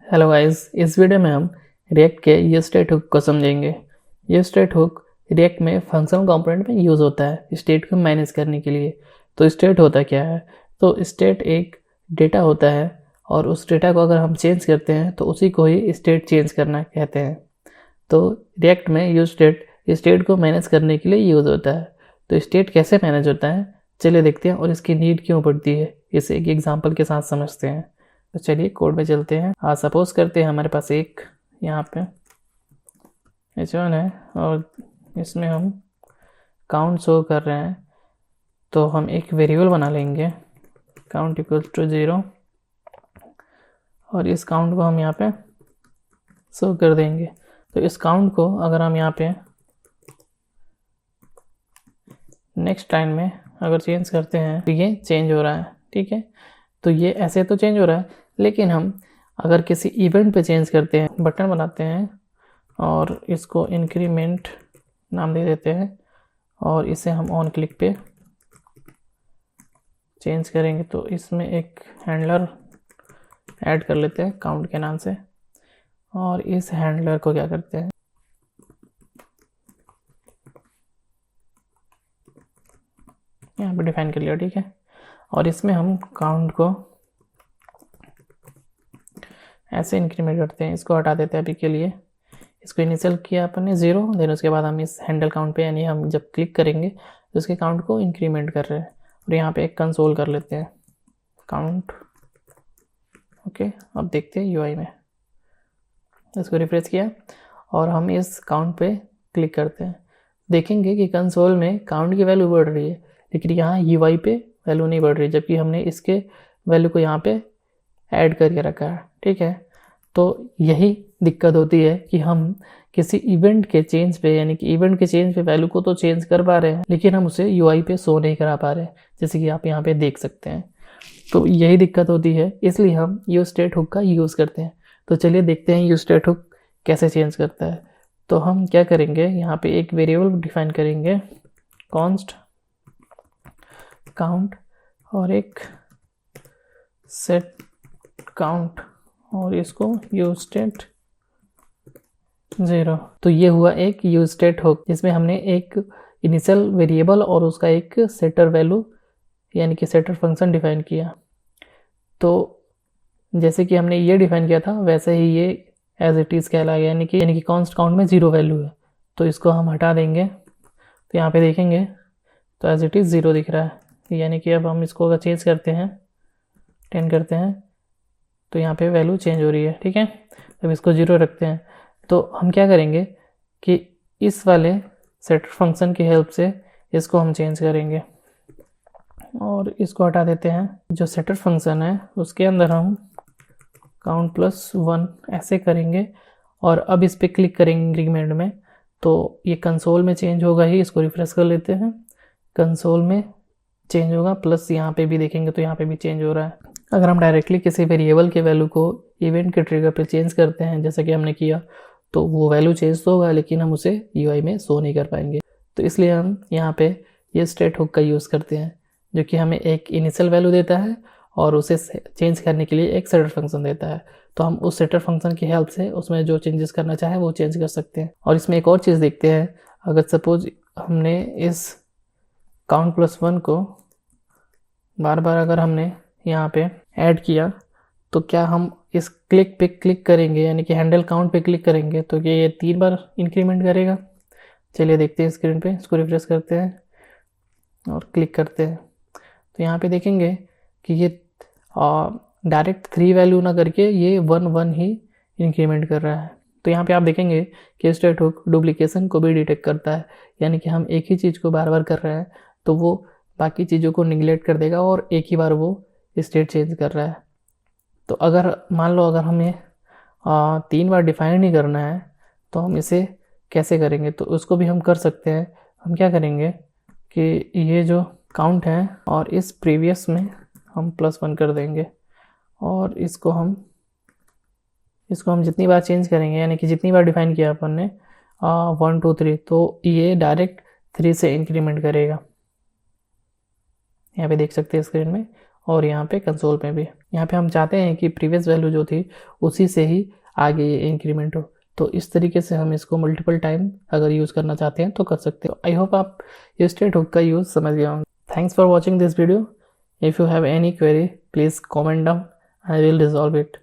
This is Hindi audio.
हेलो गाइस, इस वीडियो में हम रिएक्ट के ये स्टेट हुक को समझेंगे। ये स्टेट हुक रिएक्ट में फंक्शनल कंपोनेंट में यूज़ होता है स्टेट को मैनेज करने के लिए। तो स्टेट होता क्या है? तो स्टेट एक डेटा होता है और उस डेटा को अगर हम चेंज करते हैं तो उसी को ही स्टेट चेंज करना कहते हैं। तो रिएक्ट में यूज स्टेट को मैनेज करने के लिए यूज़ होता है। तो स्टेट कैसे मैनेज होता है चलिए देखते हैं, और इसकी नीड क्यों पड़ती है इसे एक एग्जाम्पल के साथ समझते हैं। तो चलिए कोड में चलते हैं। सपोज करते हैं हमारे पास एक यहाँ पे H1 है और इसमें हम काउंट शो कर रहे हैं। तो हम एक वेरिएबल बना लेंगे काउंट इक्वल्स टू 0 और इस काउंट को हम यहाँ पे शो कर देंगे। तो इस काउंट को अगर हम यहाँ पे नेक्स्ट टाइम में अगर चेंज करते हैं तो ये चेंज हो रहा है, ठीक है। तो ये ऐसे तो चेंज हो रहा है, लेकिन हम अगर किसी इवेंट पे चेंज करते हैं, बटन बनाते हैं और इसको इंक्रीमेंट नाम दे देते हैं और इसे हम ऑन क्लिक पे चेंज करेंगे, तो इसमें एक हैंडलर ऐड कर लेते हैं काउंट के नाम से। और इस हैंडलर को क्या करते हैं, यहाँ पे डिफाइन कर लिया, ठीक है। और इसमें हम काउंट को ऐसे इंक्रीमेंट करते हैं, इसको हटा देते हैं अभी के लिए। इसको इनिशियल किया अपन ने 0, देन उसके बाद हम इस हैंडल काउंट पे यानी हम जब क्लिक करेंगे तो उसके काउंट को इंक्रीमेंट कर रहे हैं। और यहाँ पे एक कंसोल कर लेते हैं काउंट, ओके। अब देखते हैं यूआई में, इसको रिफ्रेश किया और हम इस काउंट पे क्लिक करते हैं, देखेंगे कि कंसोल में काउंट की वैल्यू बढ़ रही है, लेकिन यहाँ यूआई पे वैल्यू नहीं बढ़ रही, जबकि हमने इसके वैल्यू को यहाँ पे ऐड करके रखा है, ठीक है। तो यही दिक्कत होती है कि हम किसी इवेंट के चेंज पे यानी कि इवेंट के चेंज पे वैल्यू को तो चेंज कर पा रहे हैं, लेकिन हम उसे यूआई पे शो नहीं करा पा रहे हैं, जैसे कि आप यहाँ पे देख सकते हैं। तो यही दिक्कत होती है, इसलिए हम यूज स्टेट हुक का यूज़ करते हैं। तो चलिए देखते हैं यूज स्टेट हुक कैसे चेंज करता है। तो हम क्या करेंगे, यहाँ पे एक वेरिएबल डिफाइन करेंगे कॉन्स्ट काउंट और एक सेट काउंट और इसको यूज स्टेट 0। तो ये हुआ एक यूज स्टेट हुक, जिसमें हमने एक इनिशियल वेरिएबल और उसका एक सेटर वैल्यू यानी कि सेटर फंक्शन डिफाइन किया। तो जैसे कि हमने ये डिफाइन किया था वैसे ही ये एज इट इज़ कहलाएगा, यानी कि कॉन्स्ट काउंट में 0 वैल्यू है। तो इसको हम हटा देंगे, तो यहाँ पे देखेंगे तो एज इट इज़ 0 दिख रहा है, यानी कि अब हम इसको अगर चेंज करते हैं 10 करते हैं तो यहाँ पे वैल्यू चेंज हो रही है, ठीक है। अब इसको 0 रखते हैं, तो हम क्या करेंगे कि इस वाले सेटर फंक्शन की हेल्प से इसको हम चेंज करेंगे और इसको हटा देते हैं। जो सेटर फंक्शन है उसके अंदर हम काउंट प्लस 1 ऐसे करेंगे और अब इस पर क्लिक करेंगे इंक्रीमेंट में, तो ये कंसोल में चेंज होगा ही। इसको रिफ्रेश कर लेते हैं, कंसोल में चेंज होगा, प्लस यहाँ पे भी देखेंगे तो यहाँ पे भी चेंज हो रहा है। अगर हम डायरेक्टली किसी वेरिएबल के वैल्यू को इवेंट के ट्रिगर पे चेंज करते हैं जैसा कि हमने किया, तो वो वैल्यू चेंज तो होगा, लेकिन हम उसे यूआई में शो नहीं कर पाएंगे। तो इसलिए हम यहाँ पे ये स्टेट हुक का यूज़ करते हैं, जो कि हमें एक इनिशियल वैल्यू देता है और उसे चेंज करने के लिए एक सेटर फंक्शन देता है। तो हम उस सेटर फंक्शन की हेल्प से उसमें जो चेंजेस करना चाहे वो चेंज कर सकते हैं। और इसमें एक और चीज़ देखते हैं, अगर सपोज हमने इस काउंट प्लस 1 को बार बार अगर हमने यहाँ पे ऐड किया, तो क्या हम इस क्लिक पे क्लिक करेंगे यानी कि हैंडल काउंट पे क्लिक करेंगे तो क्या ये 3 बार इंक्रीमेंट करेगा? चलिए देखते हैं स्क्रीन पे, इसको रिफ्रेश करते हैं और क्लिक करते हैं, तो यहाँ पे देखेंगे कि ये डायरेक्ट 3 वैल्यू ना करके ये 1 ही इंक्रीमेंट कर रहा है। तो यहाँ पे आप देखेंगे कि स्टेट हुक डुप्लीकेशन को भी डिटेक्ट करता है, यानी कि हम एक ही चीज़ को बार बार कर रहे हैं तो वो बाकी चीज़ों को निगलेक्ट कर देगा और एक ही बार वो स्टेट चेंज कर रहा है। तो अगर मान लो अगर हमें 3 बार डिफाइन नहीं करना है तो हम इसे कैसे करेंगे? तो उसको भी हम कर सकते हैं। हम क्या करेंगे कि ये जो काउंट है और इस प्रीवियस में हम +1 कर देंगे और इसको हम जितनी बार चेंज करेंगे यानी कि जितनी बार डिफाइन किया अपन ने 1 2 3, तो ये डायरेक्ट 3 से इंक्रीमेंट करेगा, यहाँ पे देख सकते हैं स्क्रीन में। और यहाँ पे कंसोल में भी। यहाँ पे हम चाहते हैं कि प्रीवियस वैल्यू जो थी उसी से ही आगे ये इंक्रीमेंट हो, तो इस तरीके से हम इसको मल्टीपल टाइम अगर यूज़ करना चाहते हैं तो कर सकते हो। आई होप आप ये स्टेट हुक का यूज़ समझ गए होंगे। Thanks for watching this video. If you have any query please comment down, I will resolve it.